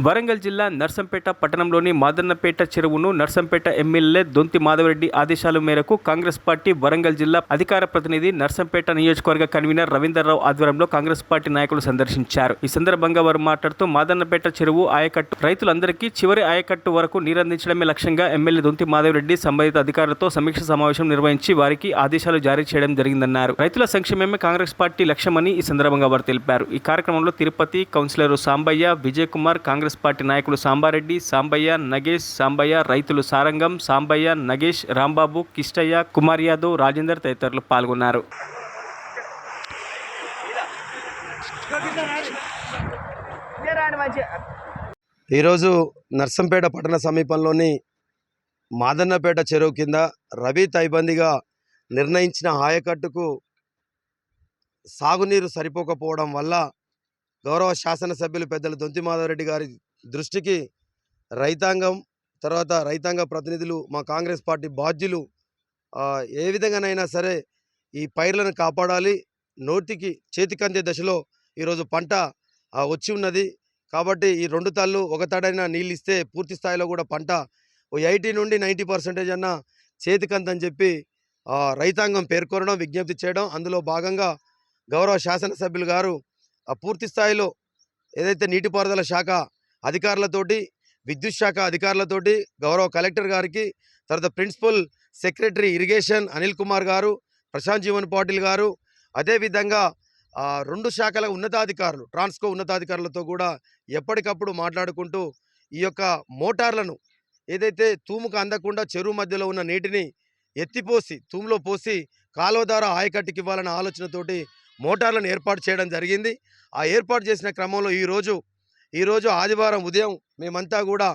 వరంగల్ జిల్లా నర్సంపేట పట్టణంలోని మాదన్నపేట చెరువును నర్సంపేట ఎమ్మెల్యే దొంతి మాధవరెడ్డి ఆదేశాల మేరకు కాంగ్రెస్ పార్టీ వరంగల్ జిల్లా అధికార ప్రతినిధి నర్సంపేట నియోజకవర్గ కన్వీనర్ రవీందర్రావు ఆధ్వర్యంలో కాంగ్రెస్ పార్టీ నాయకులు సందర్శించారు. ఈ సందర్భంగా వారు మాట్లాడుతూ మాదన్నపేట చెరువు ఆయకట్టు రైతులందరికీ చివరి ఆయకట్టు వరకు నీరందించడమే లక్ష్యంగా ఎమ్మెల్యే దొంతి మాధవరెడ్డి సంబంధిత అధికారులతో సమీక్ష సమావేశం నిర్వహించి వారికి ఆదేశాలు జారీ చేయడం జరిగిందన్నారు. రైతుల సంక్షేమమే కాంగ్రెస్ పార్టీ లక్ష్యమని ఈ సందర్భంగా వారు తెలిపారు. ఈ కార్యక్రమంలో తిరుపతి కౌన్సిలర్ సాంబయ్య, విజయ్ కుమార్, కాంగ్రెస్ పార్టీ నాయకులు సాంబారెడ్డి, సాంబయ్య, నగేష్, సాంబయ్య, రైతులు సారంగం, సాంబయ్య, నగేష్, రాంబాబు, కిష్టయ్య, కుమార్ యాదవ్, రాజేందర్ తదితరులు పాల్గొన్నారు. ఈరోజు నర్సంపేట పట్టణ సమీపంలోని మాదన్నపేట చెరువు కింద రబీ తైబందిగా నిర్ణయించిన ఆయకట్టుకు సాగునీరు సరిపోకపోవడం వల్ల గౌరవ శాసనసభ్యులు పెద్దలు దొంతి మాధవరెడ్డి గారి దృష్టికి రైతాంగం తర్వాత రైతాంగ ప్రతినిధులు మా కాంగ్రెస్ పార్టీ బాధ్యులు ఏ విధంగానైనా సరే ఈ పైర్లను కాపాడాలి, నోటికి చేతికందే దశలో ఈరోజు పంట వచ్చి ఉన్నది కాబట్టి ఈ రెండు తాళ్ళు ఒక తాడైనా నీళ్ళు ఇస్తే పూర్తి స్థాయిలో కూడా పంట 80 నుండి 90% అన్న చేతికందని చెప్పి రైతాంగం పేర్కొనడం, విజ్ఞప్తి చేయడం, అందులో భాగంగా గౌరవ శాసనసభ్యులు గారు పూర్తి స్థాయిలో ఏదైతే నీటిపారుదల శాఖ అధికారులతోటి, విద్యుత్ శాఖ అధికారులతోటి, గౌరవ కలెక్టర్ గారికి, తర్వాత principal secretary irrigation Anil Kumar గారు, ప్రశాంత్ జీవన్ పాటిల్ గారు, అదేవిధంగా రెండు శాఖల ఉన్నతాధికారులు, ట్రాన్స్కో ఉన్నతాధికారులతో కూడా ఎప్పటికప్పుడు మాట్లాడుకుంటూ ఈ యొక్క మోటార్లను ఏదైతే తూముకు అందకుండా చెరువు మధ్యలో ఉన్న నీటిని ఎత్తిపోసి తూములో పోసి కాలువ ద్వారా ఆయకట్టుకి ఇవ్వాలన్న ఆలోచనతోటి మోటార్లను ఏర్పాటు చేయడం జరిగింది. ఆ ఏర్పాటు చేసిన క్రమంలో ఈరోజు ఆదివారం ఉదయం మేమంతా కూడా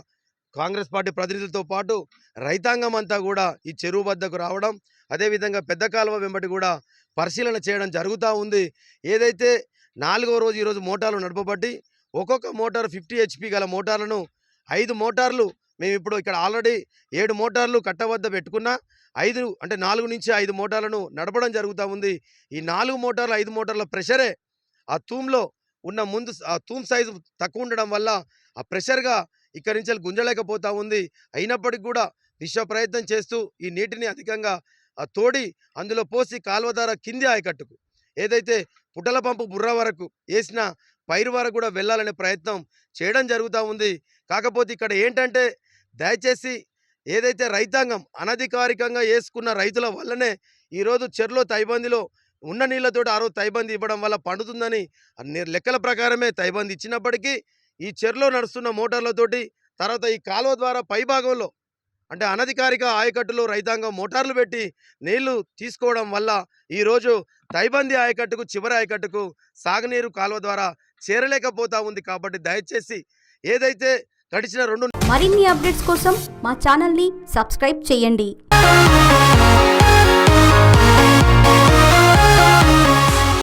కాంగ్రెస్ పార్టీ ప్రతినిధులతో పాటు రైతాంగం అంతా కూడా ఈ చెరువు వద్దకు రావడం, అదేవిధంగా పెద్ద కాలువ వెంబడి కూడా పరిశీలన చేయడం జరుగుతూ ఉంది. ఏదైతే 4వ రోజు ఈరోజు మోటార్లు నడపబట్టి ఒక్కొక్క మోటార్ 50 HP గల మోటార్లను 5 మోటార్లు మేము ఇప్పుడు ఇక్కడ ఆల్రెడీ 7 మోటార్లు కట్ట వద్ద పెట్టుకున్నా 4 నుంచి 5 మోటార్లను నడపడం జరుగుతూ ఉంది. ఈ 4 మోటార్లు 5 మోటార్ల ప్రెషరే ఆ తూమ్లో ఉన్న ముందు ఆ తూమ్ సైజు తక్కువ ఉండడం వల్ల ఆ ప్రెషర్గా ఇక్కడి నుంచి గుంజలేకపోతూ ఉంది. అయినప్పటికీ కూడా విశ్వ ప్రయత్నం చేస్తూ ఈ నీటిని అధికంగా తోడి అందులో పోసి కాలువ ద్వారా కింది ఆయకట్టుకు ఏదైతే పుట్టల పంపు బుర్ర వరకు వేసిన పైరు వరకు కూడా వెళ్ళాలనే ప్రయత్నం చేయడం జరుగుతూ ఉంది. కాకపోతే ఇక్కడ ఏంటంటే దయచేసి ఏదైతే రైతాంగం అనధికారికంగా వేసుకున్న రైతుల వల్లనే ఈరోజు చెరువులో తైబందిలో ఉన్న నీళ్లతోటి ఆ రోజు తైబంది ఇవ్వడం వల్ల పండుతుందని లెక్కల ప్రకారమే తైబంది ఇచ్చినప్పటికీ ఈ చెరువులో నడుస్తున్న మోటార్లతోటి తర్వాత ఈ కాలువ ద్వారా పై భాగంలో అంటే అనధికారిక ఆయకట్టులో రైతాంగం మోటార్లు పెట్టి నీళ్లు తీసుకోవడం వల్ల ఈరోజు తైబంది ఆయకట్టుకు చివరి ఆయకట్టుకు సాగునీరు కాలువ ద్వారా చేరలేకపోతా ఉంది. కాబట్టి దయచేసి ఏదైతే గడిచిన మరిన్ని అప్డేట్స్ కోసం మా ఛానల్ని సబ్స్క్రైబ్ చేయండి.